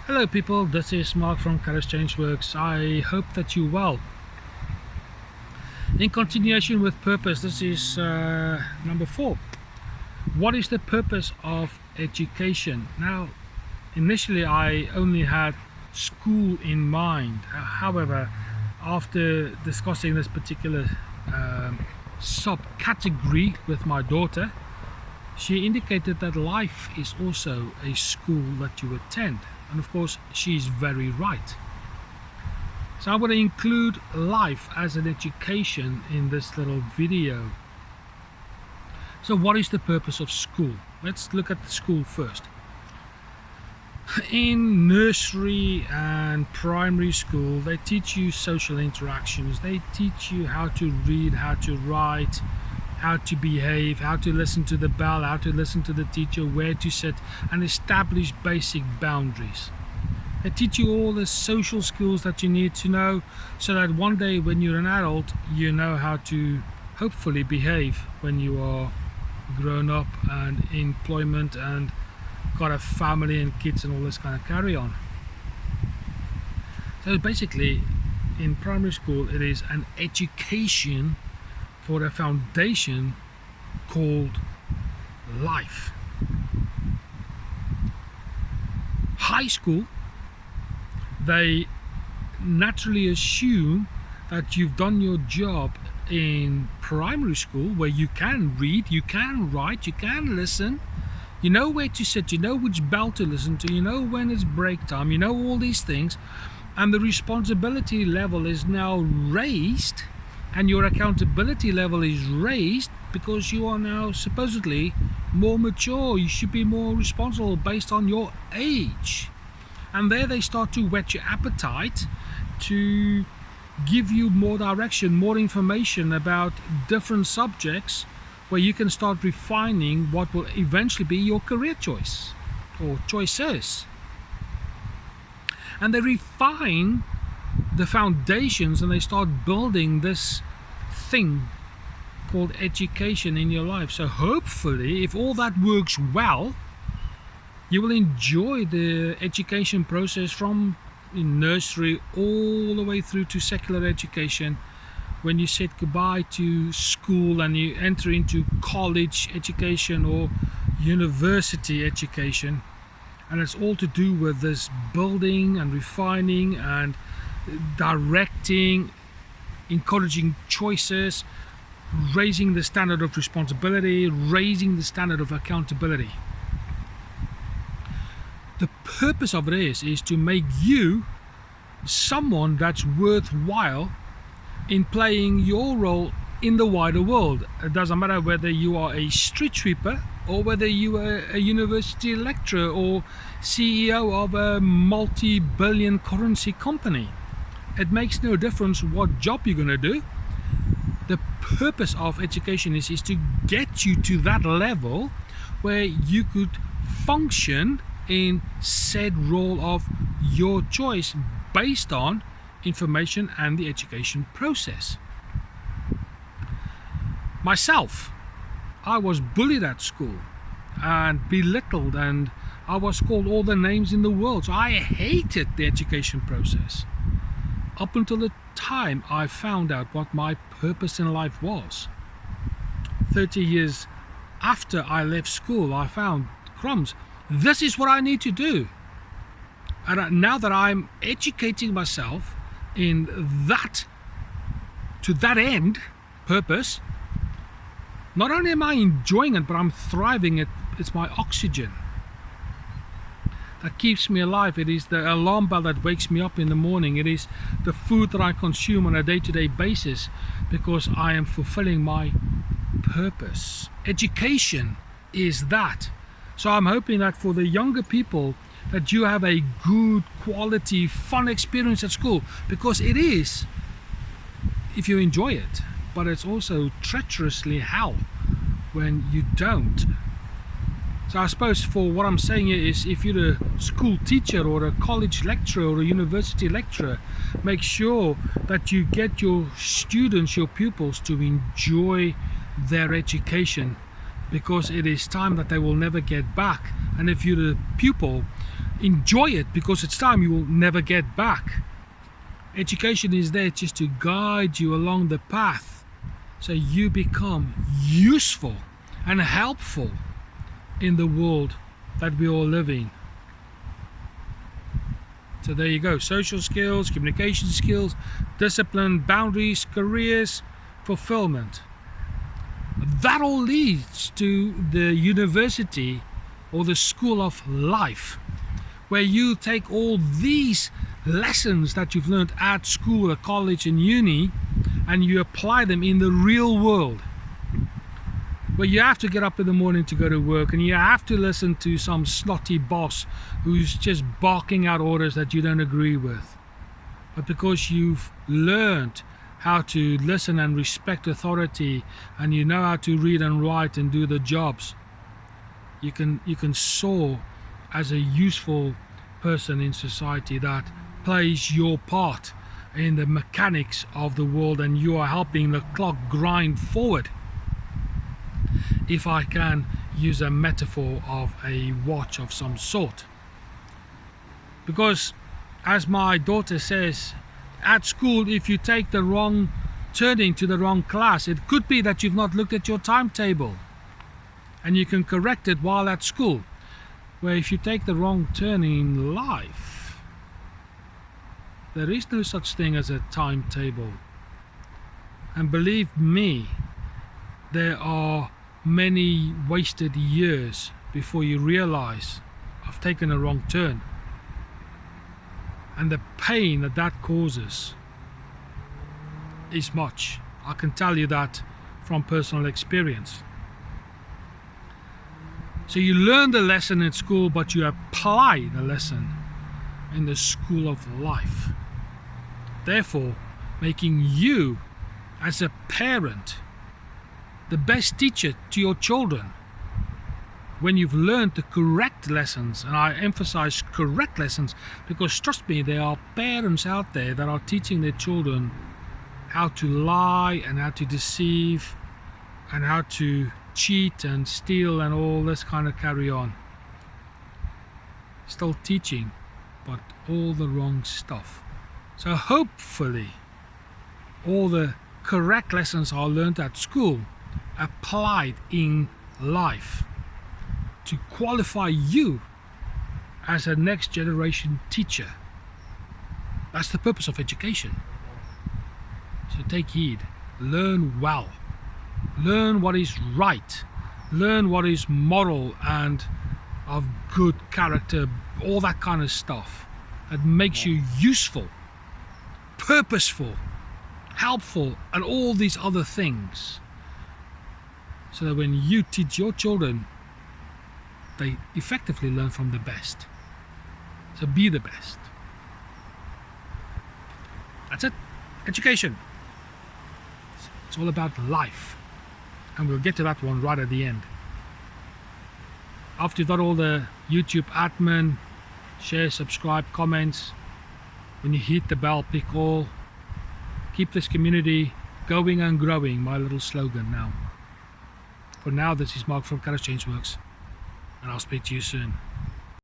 Hello people, this is Mark from Kairos Changeworks. I hope that you're well. In continuation with purpose, this is number 4. What is the purpose of education? Now, initially I only had school in mind. However, after discussing this particular subcategory with my daughter, she indicated that life is also a school that you attend. And of course, she's very right. So I'm going to include life as an education in this little video. So what is the purpose of school? Let's look at the school first. In nursery and primary school, they teach you social interactions. They teach you how to read, how to write, how to behave, how to listen to the bell, how to listen to the teacher, where to sit, and establish basic boundaries. They teach you all the social skills that you need to know, so that one day when you're an adult, you know how to hopefully behave when you are grown up and in employment and got a family and kids and all this kind of carry on. So basically, in primary school, it is an education for a foundation called life. High school, they naturally assume that you've done your job in primary school, where you can read, you can write, you can listen, you know where to sit, you know which bell to listen to, you know when it's break time, you know all these things, and the responsibility level is now raised and your accountability level is raised because you are now supposedly more mature. You should be more responsible based on your age. And there they start to whet your appetite to give you more direction, more information about different subjects, where you can start refining what will eventually be your career choice or choices. And they refine the foundations and they start building this thing called education in your life. So hopefully, if all that works well, you will enjoy the education process from nursery all the way through to secular education. When you said goodbye to school and you enter into college education or university education, and it's all to do with this building and refining and directing, encouraging choices, raising the standard of responsibility, raising the standard of accountability. The purpose of it is to make you someone that's worthwhile in playing your role in the wider world. It doesn't matter whether you are a street sweeper or whether you are a university lecturer or CEO of a multi-billion currency company. It makes no difference what job you're going to do. The purpose of education is to get you to that level where you could function in said role of your choice based on information and the education process. Myself, I was bullied at school and belittled, and I was called all the names in the world. So I hated the education process up until the time I found out what my purpose in life was. 30 years after I left school, I found, crumbs, this is what I need to do. And now that I'm educating myself in that, to that end, purpose, not only am I enjoying it, but I'm thriving. It's my oxygen that keeps me alive. It is the alarm bell that wakes me up in the morning. It is the food that I consume on a day-to-day basis because I am fulfilling my purpose. Education is that. So I'm hoping that for the younger people, that you have a good quality, fun experience at school, because it is, if you enjoy it, but it's also treacherously hell when you don't. So I suppose for what I'm saying here is, if you're a school teacher or a college lecturer or a university lecturer, make sure that you get your students, your pupils, to enjoy their education, because it is time that they will never get back. And if you're a pupil, enjoy it, because it's time you will never get back. Education is there just to guide you along the path, so you become useful and helpful in the world that we all live in. So there you go. Social skills, communication skills, discipline, boundaries, careers, fulfillment. That all leads to the university or the school of life, where you take all these lessons that you've learned at school, at college and uni, and you apply them in the real world, where you have to get up in the morning to go to work, and you have to listen to some snotty boss who's just barking out orders that you don't agree with. But because you've learned how to listen and respect authority, and you know how to read and write and do the jobs, you can soar as a useful person in society that plays your part in the mechanics of the world, and you are helping the clock grind forward. If I can use a metaphor of a watch of some sort. Because as my daughter says, at school, if you take the wrong turning to the wrong class, it could be that you've not looked at your timetable, and you can correct it while at school. Where if you take the wrong turn in life, there is no such thing as a timetable. And believe me, there are many wasted years before you realize I've taken a wrong turn. And the pain that that causes is much. I can tell you that from personal experience. So you learn the lesson in school, but you apply the lesson in the school of life. Therefore, making you as a parent the best teacher to your children. When you've learned the correct lessons, and I emphasize correct lessons because trust me, there are parents out there that are teaching their children how to lie and how to deceive and how to cheat and steal and all this kind of carry on. Still teaching, but all the wrong stuff. So hopefully all the correct lessons are learned at school applied in life to qualify you as a next generation teacher. That's the purpose of education. So take heed, learn well, learn what is right, learn what is moral and of good character, all that kind of stuff that makes you useful, purposeful, helpful, and all these other things, so that when you teach your children, they effectively learn from the best. So be the best. That's it. Education. It's all about life. And we'll get to that one right at the end. After you've got all the YouTube admin, share, subscribe, comments, when you hit the bell, pick all. Keep this community going and growing, my little slogan now. For now, this is Mark from Chaos Change Works, and I'll speak to you soon.